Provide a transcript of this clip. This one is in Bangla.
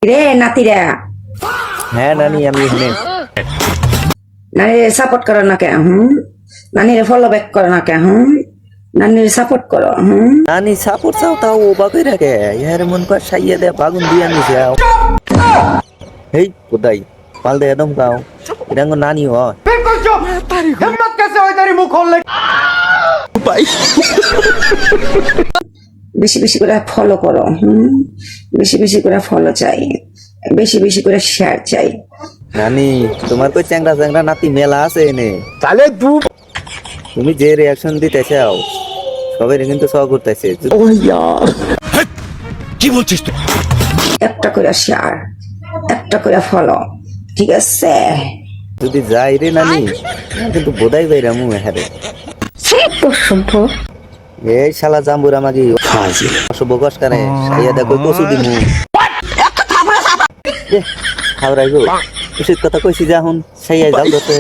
রে নাতিরা হ্যাঁ নানি আমি এখানে নানিরে সাপোর্ট করো না কেন নানিরে ফলো ব্যাক করো না কেন নানিরে সাপোর্ট করো নানি সাপোর্ট চাও তাও ও বাকি রাখে ইয়ার মন কর সাইয়া দে বাগুন দিয়া নিছে হেই কোদাই পাল দে একদম গাও এরঙ্গ নানি হয় बिल्कुल चुप हिम्मत कैसे हुई तेरी मुंह खोलने ভাই বেশি বেশি করে ফলো করো বেশি বেশি করে ফলো চাই বেশি বেশি করে শেয়ার চাই নানি তোমার কই চ্যাংড়া চ্যাংড়া নাতি মেলা আছে এনে साले तू তুমি যে রিয়াকশন দিতে চাও সবাই কিন্তু সহ করতেছে একটা করে শেয়ার একটা করে ফলো ঠিক আছে যদি যাই রে নানি কিন্তু বোধাই বাইরা মু হারে এই শালা জাম্বুর আমাকে অশুভ কস কানে সাইয়া দেখো কচু দিমু খাওয়াই গো উচিত কথা কইছি যে এখন সাইয়া যাও ধরতে